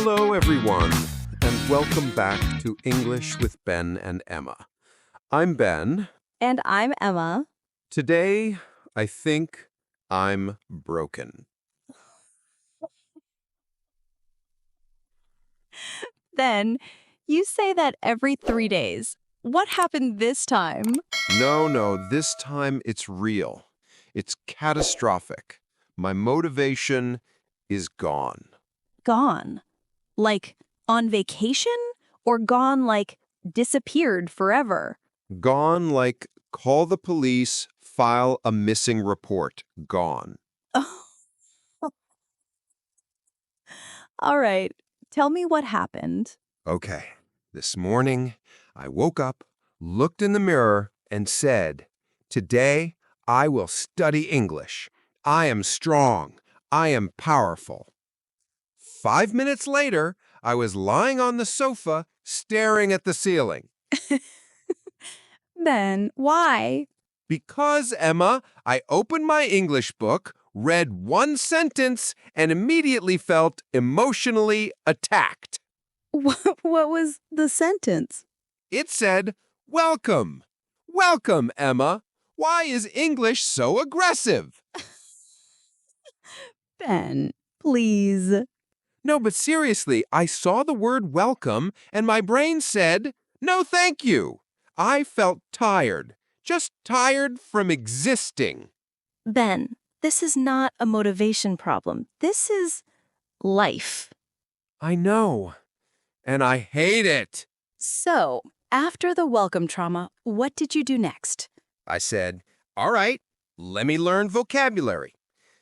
Hello, everyone, and welcome back to English with Ben and Emma. I'm Ben. And I'm Emma. Today, I think I'm broken. Then, you say that every 3 days. What happened this time? No, this time it's real. It's catastrophic. My motivation is gone. Gone. Like on vacation? Or gone like disappeared forever? Gone like call the police, file a missing report. Gone. All right. Tell me what happened. Okay, this morning I woke up, looked in the mirror, and said, "Today I will study English. I am strong. I am powerful." 5 minutes later, I was lying on the sofa, staring at the ceiling. Then, why? Because, Emma, I opened my English book, read one sentence, and immediately felt emotionally attacked. What was the sentence? It said, "Welcome. Welcome, Emma. Why is English so aggressive?" Ben, please. No, but seriously, I saw the word welcome and my brain said, "No, thank you." I felt tired, just tired from existing. Ben, this is not a motivation problem. This is life. I know, and I hate it. So, after the welcome trauma, what did you do next? I said, "All right, let me learn vocabulary."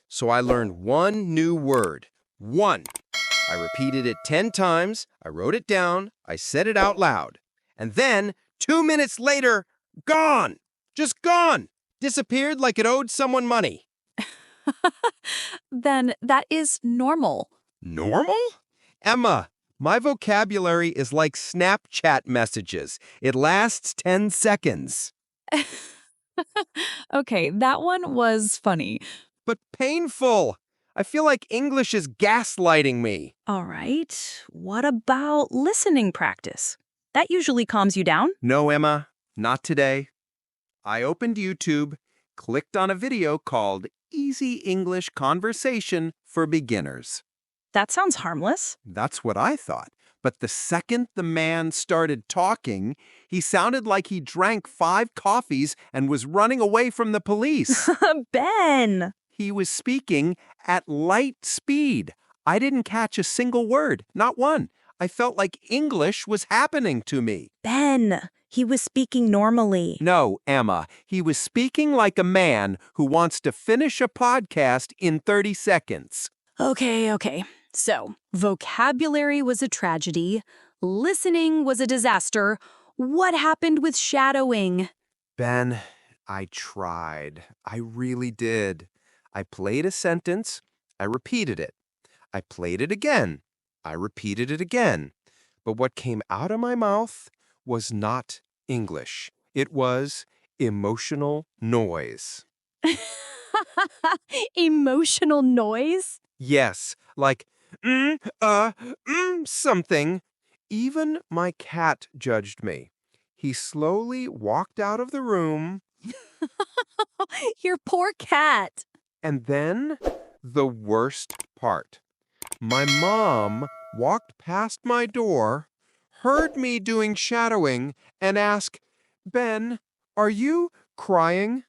So I learned one new word. One. I repeated it 10 times, I wrote it down, I said it out loud. And then, 2 minutes later, gone. Just gone. Disappeared like it owed someone money. Then that is normal. Normal? Emma, my vocabulary is like Snapchat messages. It lasts 10 seconds. Okay, that one was funny. But painful. I feel like English is gaslighting me. All right, what about listening practice? That usually calms you down. No, Emma, not today. I opened YouTube, clicked on a video called Easy English Conversation for Beginners. That sounds harmless. That's what I thought. But the second the man started talking, he sounded like he drank 5 coffees and was running away from the police. Ben! He was speaking at light speed. I didn't catch a single word, not one. I felt like English was happening to me. Ben! He was speaking normally. No, Emma, he was speaking like a man who wants to finish a podcast in 30 seconds. Okay. So, vocabulary was a tragedy. Listening was a disaster. What happened with shadowing? Ben, I tried. I really did. I played a sentence. I repeated it. I played it again. I repeated it again. But what came out of my mouth was not English. It was emotional noise. Emotional noise? Yes, like, something. Even my cat judged me. He slowly walked out of the room, Your poor cat. and then the worst part. My mom walked past my door, heard me doing shadowing, and asked, "Ben, are you crying?"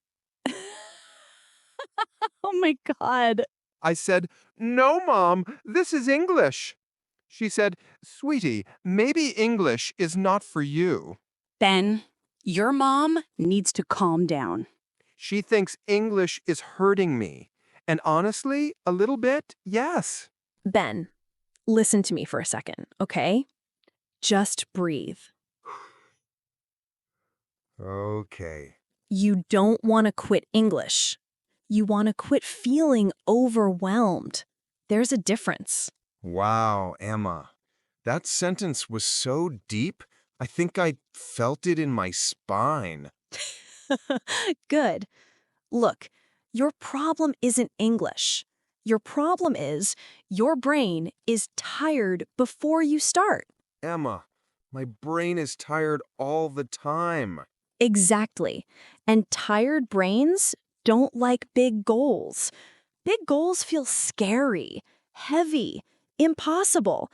Oh my God. I said, "No, Mom, this is English." She said, "Sweetie, maybe English is not for you." Ben, your mom needs to calm down. She thinks English is hurting me. And honestly, a little bit, yes. Ben, listen to me for a second, okay? Just breathe. Okay. You don't want to quit English. You want to quit feeling overwhelmed. There's a difference. Wow, Emma. That sentence was so deep, I think I felt it in my spine. Good. Look, your problem isn't English. Your problem is your brain is tired before you start. Emma, my brain is tired all the time. Exactly. And tired brains don't like big goals. Big goals feel scary, heavy, impossible.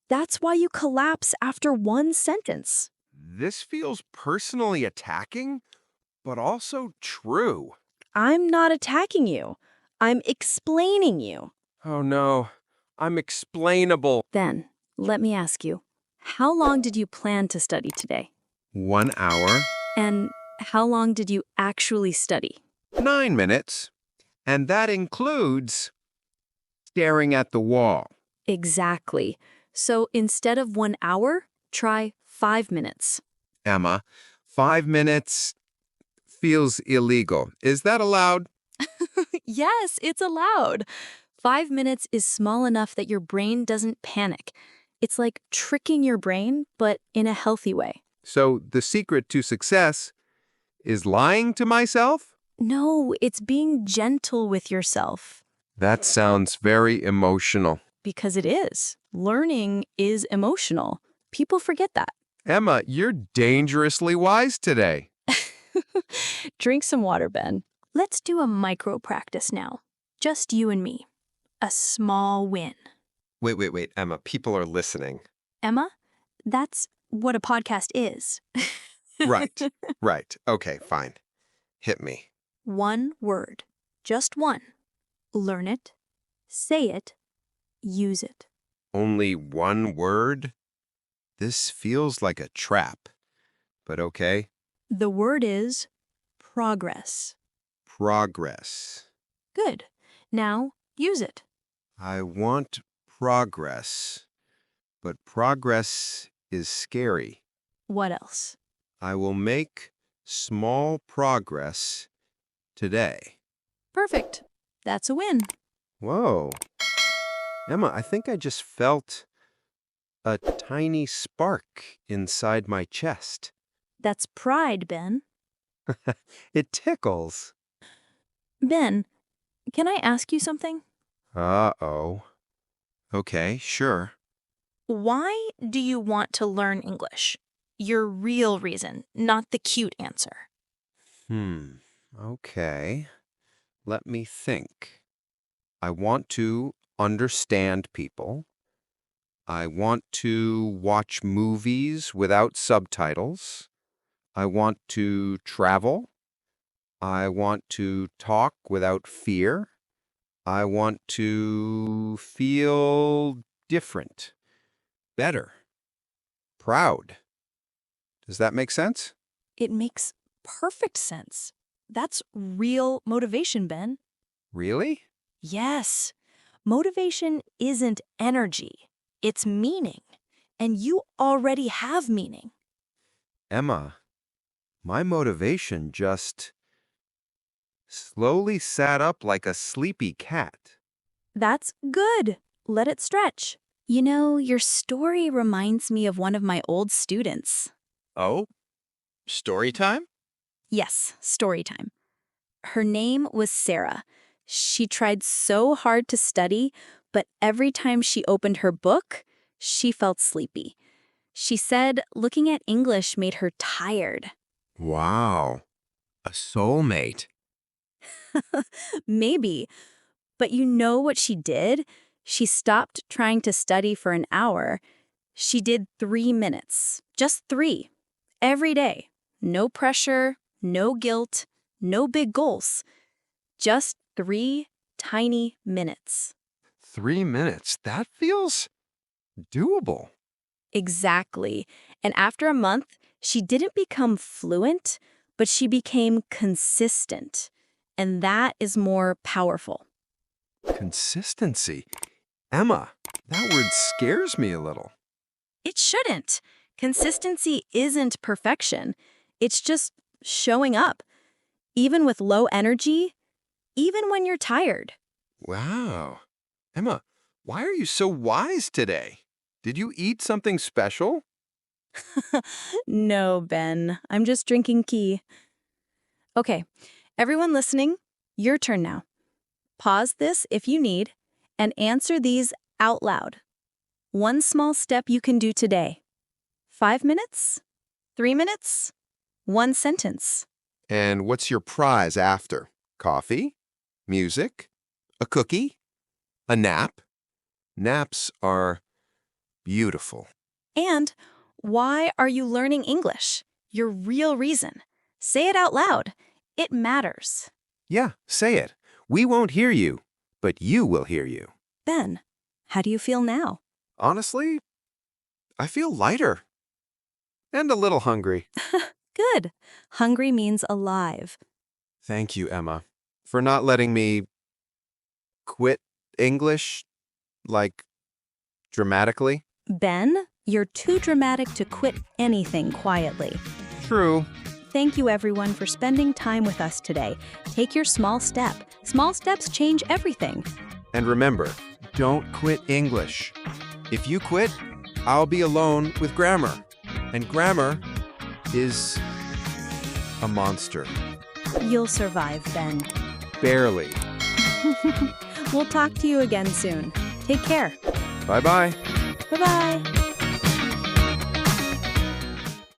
That's why you collapse after one sentence. This feels personally attacking, but also true. I'm not attacking you. I'm explaining you. Oh no, I'm explainable. Then, let me ask you, how long did you plan to study today? 1 hour, And how long did you actually study? 9 minutes, and that includes staring at the wall. Exactly. So instead of 1 hour, try 5 minutes. Emma, 5 minutes feels illegal. Is that allowed? Yes, it's allowed. 5 minutes is small enough that your brain doesn't panic. It's like tricking your brain, but in a healthy way. So the secret to success is lying to myself? No, it's being gentle with yourself. That sounds very emotional. Because it is. Learning is emotional. People forget that. Emma, you're dangerously wise today. Drink some water, Ben. Let's do a micro practice now. Just you and me. A small win. Wait, Emma, people are listening. Emma, that's what a podcast is. Right. Okay, fine. Hit me. One word. Just one. Learn it. Say it. Use it. Only one word? This feels like a trap. But okay. The word is progress. Progress. Good. Now, use it. I want progress. But progress is scary. What else? I will make small progress today. Perfect. That's a win. Whoa. Emma, I think I just felt a tiny spark inside my chest. That's pride, Ben. It tickles. Ben, can I ask you something? Uh-oh. Okay, sure. Why do you want to learn English? Your real reason, not the cute answer. Okay. Let me think. I want to understand people. I want to watch movies without subtitles. I want to travel. I want to talk without fear. I want to feel different, better, proud. Does that make sense? It makes perfect sense. That's real motivation, Ben. Really? Yes. Motivation isn't energy. It's meaning. And you already have meaning. Emma, my motivation just slowly sat up like a sleepy cat. That's good. Let it stretch. You know, your story reminds me of one of my old students. Oh? Story time? Yes, story time. Her name was Sarah. She tried so hard to study, but every time she opened her book, she felt sleepy. She said looking at English made her tired. Wow. A soulmate. Maybe. But you know what she did? She stopped trying to study for an hour. She did 3 minutes. Just 3. Every day. No pressure, no guilt, no big goals. Just 3 tiny minutes. 3 minutes. That feels doable. Exactly. And after a month, she didn't become fluent, but she became consistent. And that is more powerful. Consistency. Emma, that word scares me a little. It shouldn't. Consistency isn't perfection. It's just showing up. Even with low energy, even when you're tired. Wow. Emma, why are you so wise today? Did you eat something special? No, Ben. I'm just drinking tea. Okay, everyone listening, your turn now. Pause this if you need. and answer these out loud. One small step you can do today. 5 minutes? 3 minutes? One sentence. And what's your prize after? Coffee? Music? A cookie? A nap? Naps are beautiful. And why are you learning English? Your real reason. Say it out loud. It matters. Yeah, say it. We won't hear you, but you will hear you. Ben, how do you feel now? Honestly, I feel lighter. And a little hungry. Good. Hungry means alive. Thank you, Emma, for not letting me quit English, like, dramatically. Ben, you're too dramatic to quit anything quietly. True. Thank you, everyone, for spending time with us today. Take your small step. Small steps change everything. And remember, don't quit English. If you quit, I'll be alone with grammar. And grammar is a monster. You'll survive, Ben. Barely. We'll talk to you again soon. Take care. Bye-bye. Bye-bye.